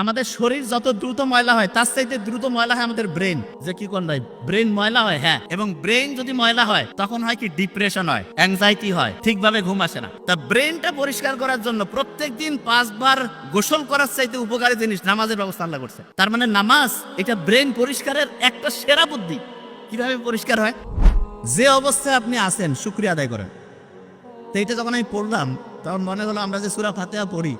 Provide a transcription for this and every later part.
আমাদের শরীর যত দ্রুত ময়লা হয় তার চাইতে দ্রুত ময়লা হয় আমাদের ব্রেন। যে কি কোন ভাই, ব্রেন ময়লা হয়। হ্যাঁ, এবং ব্রেন যদি ময়লা হয় তখন হয় কি ডিপ্রেশন হয়, অ্যাংজাইটি হয়, ঠিকভাবে ঘুম আসে না। তা ব্রেনটা পরিষ্কার করার জন্য প্রত্যেক দিন 5 বার গোসল করার চাইতে উপকারী জিনিস নামাজের ব্যবস্থা আল্লাহ করছে। তার মানে নামাজ এটা ব্রেন পরিষ্কারের একটা সেরা বুদ্ধি। কিভাবে পরিষ্কার হয়? যে অবস্থায় আপনি আছেন শুকরিয়া আদায় করেন। তো এটা যখন আমি পড়লাম তখন মনে হলো আমরা যে সূরা ফাতিহা পড়ি,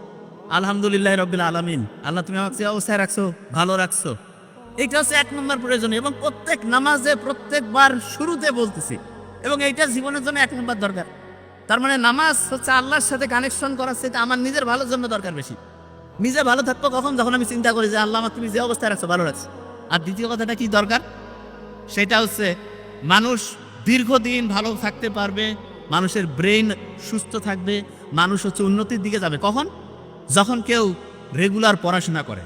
আলহামদুলিল্লাহ রাব্বিল আলামিন, আল্লাহ তুমি আমাকে যে অবস্থায় রাখছো ভালো রাখছো, এটা হচ্ছে 1 নম্বর প্রয়োজন এবং প্রত্যেক নামাজে প্রত্যেকবার শুরুতে বলতেছি এবং এইটা জীবনের জন্য 1 নম্বর দরকার। তার মানে নামাজ হচ্ছে আল্লাহর সাথে কানেকশন করার সাথে আমার নিজের ভালোর জন্য দরকার বেশি। নিজে ভালো থাকবো কখন? যখন আমি চিন্তা করি যে আল্লাহ আমার তুমি যে অবস্থায় রাখছো ভালো রাখছো। আর দ্বিতীয় কথাটা কি দরকার, সেটা হচ্ছে মানুষ দীর্ঘদিন ভালো থাকতে পারবে, মানুষের ব্রেন সুস্থ থাকবে, মানুষ হচ্ছে উন্নতির দিকে যাবে কখন? যখন কেউ রেগুলার পড়াশোনা করে।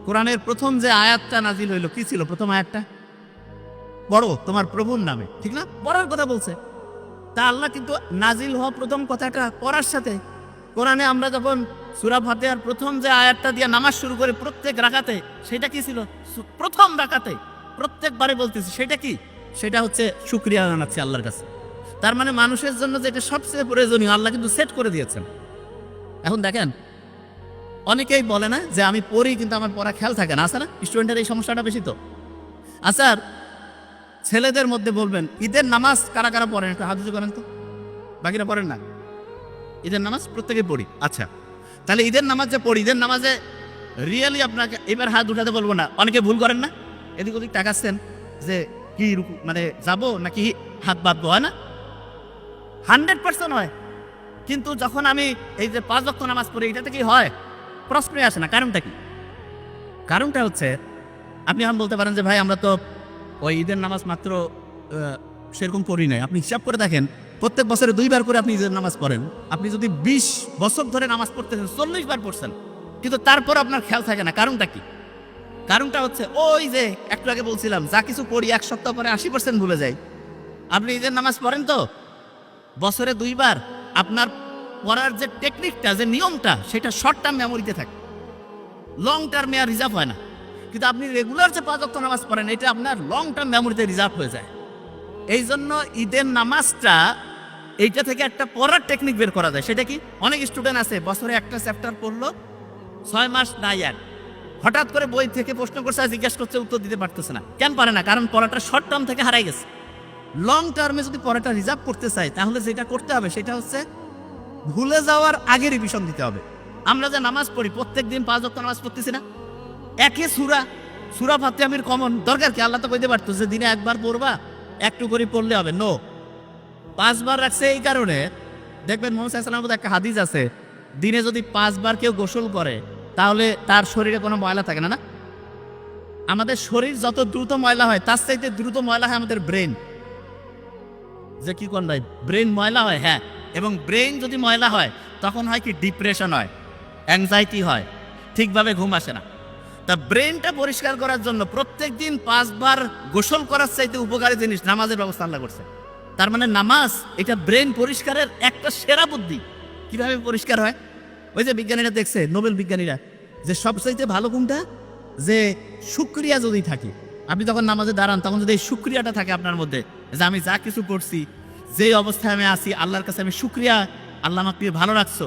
কোরআনের প্রথম যে আয়াতটা নাজিল হইল কি ছিল? প্রথম আয়াতটা পড়ো তোমার প্রভুর নামে, ঠিক না? পড়ার কথা বলছে। তা আল্লাহ কিন্তু নাজিল হওয়া প্রথম কথাটা পড়ার সাথে কোরআনে আমরা যখন সূরা ফাতিহার প্রথম যে আয়াতটা দিয়ে নামাজ শুরু করে প্রত্যেক রাকাতে, সেটা কি ছিল? প্রথম রাকাতে প্রত্যেকবারে বলতেছি সেটা কি? সেটা হচ্ছে শুকরিয়া জানাচ্ছি আল্লাহর কাছে। তার মানে মানুষের জন্য যেটা সবচেয়ে প্রয়োজনীয় আল্লাহ কিন্তু সেট করে দিয়েছেন। এখন দেখেন, অনেকেই বলে না যে আমি পড়ি কিন্তু আমার পড়া খেয়াল থাকে না, আছে না? স্টুডেন্টের এই সমস্যাটা বেশি তো। আচ্ছা, ছেলেদের মধ্যে বলবেন ঈদের নামাজ কারা কারা পড়েন একটু হাত উঁচু করেন তো। বাকিরা পড়েন না? ঈদের নামাজ প্রত্যেকে পড়ি। আচ্ছা, তাহলে ঈদের নামাজ যে পড়ি, ঈদের নামাজে রিয়েলি আপনাকে এবার হাত উঠাতে বলবো না, অনেকে ভুল করেন না, এদিক ওদিক তাকাচ্ছেন যে কি মানে যাবো নাকি হাত বাঁধবো, হয় না? 100% হয়। কিন্তু যখন আমি এই যে 5 ওয়াক্ত নামাজ পড়ি এটাতে কি হয়? প্রশ্নই আসে না। কারণটা কি? কারণটা হচ্ছে আপনি এখন বলতে পারেন যে ভাই আমরা তো ওই ঈদের নামাজ মাত্র সেরকম পড়ি নাই। আপনি হিসাব করে দেখেন, প্রত্যেক বছরে 2 বার করে আপনি ঈদের নামাজ পড়েন। আপনি যদি 20 বছর ধরে নামাজ পড়তেছেন, 40 বার পড়ছেন, কিন্তু তারপর আপনার খেয়াল থাকে না। কারণটা কি? কারণটা হচ্ছে ওই যে একটু আগে বলছিলাম, যা কিছু পড়ি 1 সপ্তাহ পরে 80% ভুলে যাই। আপনি ঈদের নামাজ পড়েন তো বছরে 2 বার, আপনার পড়ার যে টেকনিকটা, যে নিয়মটা, সেটা শর্ট টার্ম মেমোরিতে থাকে, লং টার্মে আর রিজার্ভ হয় না। কিন্তু আপনি রেগুলার যে 5 ওয়াক্ত নামাজ পড়েন এটা আপনার লং টার্ম মেমোরিতে রিজার্ভ হয়ে যায়। এই জন্য ঈদের নামাজটা এইটা থেকে একটা পড়ার টেকনিক বের করা যায়। সেটা কি? অনেক স্টুডেন্ট আছে বছরে একটা চ্যাপ্টার পড়লো, 6 মাস নাই এক, হঠাৎ করে বই থেকে প্রশ্ন করছে, জিজ্ঞাসা করছে, উত্তর দিতে পারতেছে না। কেন পারে না? কারণ পড়াটা শর্ট টার্ম থেকে হারাই গেছে। লং টার্মে যদি পড়াটা রিজার্ভ করতে চাই তাহলে যেটা করতে হবে সেটা হচ্ছে ভুলে যাওয়ার আগে রিভিশন দিতে হবে। আমরা যে নামাজ পড়ি প্রত্যেক দিন 5 ওয়াক্ত নামাজ পড়তেছি না, একই সূরা ফাতিহা আমির কমন দরকার কি? আল্লাহ তো কইতে পারতো যে দিনে 1 বার পড়বা, একটু করে পড়লে হবে। নো, 5 বার রাখছে এই কারণে। দেখবেন মুহাম্মদ সাল্লাল্লাহু আলাইহি ওয়াসাল্লামের একটা হাদিস আছে, দিনে যদি 5 বার কেউ গোসল করে তাহলে তার শরীরে কোনো ময়লা থাকে না। না, আমাদের শরীর যত দ্রুত ময়লা হয় তার চাইতে দ্রুত ময়লা হয় আমাদের ব্রেন। যে কি কোন ভাই, ব্রেন ময়লা হয়। হ্যাঁ, এবং ব্রেন যদি ময়লা হয় তখন হয় কি ডিপ্রেশন হয়, অ্যাংজাইটি হয়, ঠিকভাবে ঘুম আসে না। তা ব্রেনটা পরিষ্কার করার জন্য প্রত্যেক দিন 5 বার গোসল করার চাইতে উপকারী জিনিস নামাজের ব্যবস্থা আল্লাহ করছে। তার মানে নামাজ এটা ব্রেন পরিষ্কারের একটা সেরা বুদ্ধি। কিভাবে পরিষ্কার হয়? ওই যে বিজ্ঞানীরা দেখছে, নোবেল বিজ্ঞানীরা, যে সবচাইতে ভালো কোনটা, যে শুকরিয়া যদি থাকে, আপনি যখন নামাজে দাঁড়ান তখন যদি এই শুকরিয়াটা থাকে আপনার মধ্যে, যে আমি যা কিছু করছি, যে অবস্থায় আমি আছি, আল্লাহর কাছে আমি শুকরিয়া, আল্লাহ আমাকে ভালো রাখছো,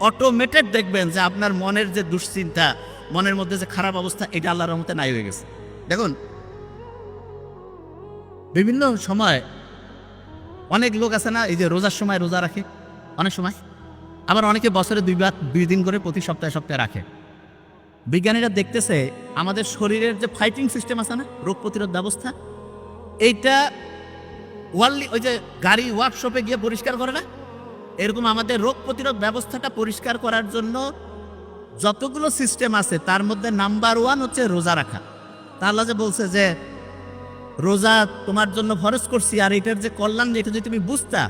অটোমেটেড দেখবেন যে আপনার মনের যে দুশ্চিন্তা, মনের মধ্যে যে খারাপ অবস্থা, এটা আল্লাহর রহমতে নাই হয়ে গেছে। দেখুন, বিভিন্ন সময় অনেক লোক আছে না, এই যে রোজার সময় রোজা রাখে অনেক সময়, আবার অনেকে বছরে 2 দিন করে প্রতি সপ্তাহে সপ্তাহে রাখে। বিজ্ঞানীরা দেখতেছে আমাদের শরীরের যে ফাইটিং সিস্টেম আছে না, রোগ প্রতিরোধ ব্যবস্থা, এইটা ওই যে গাড়ি ওয়ার্কশপে গিয়ে পরিষ্কার করে না, এরকম আমাদের রোগ প্রতিরোধ ব্যবস্থাটা পরিষ্কার করার জন্য যতগুলো সিস্টেম আছে তার মধ্যে নাম্বার 1 হচ্ছে রোজা রাখা। তা আল্লাহ যে বলছে যে রোজা তোমার জন্য ফরজ করছি, আর এটার যে কল্যাণ, এটা যদি তুমি বুঝতা।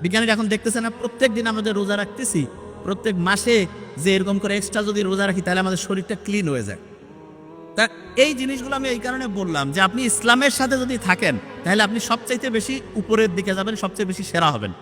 বিজ্ঞানীরা এখন দেখতেছে না, প্রত্যেক দিন আমরা যে রোজা রাখতেছি, প্রত্যেক মাসে যে এরকম করে এক্সট্রা যদি রোজা রাখি তাহলে আমাদের শরীরটা ক্লিন হয়ে যায়। তা এই জিনিসগুলো আমি এই কারণে বললাম যে আপনি ইসলামের সাথে যদি থাকেন তাহলে আপনি সবচাইতে বেশি উপরের দিকে যাবেন, সবচেয়ে বেশি সেরা হবেন।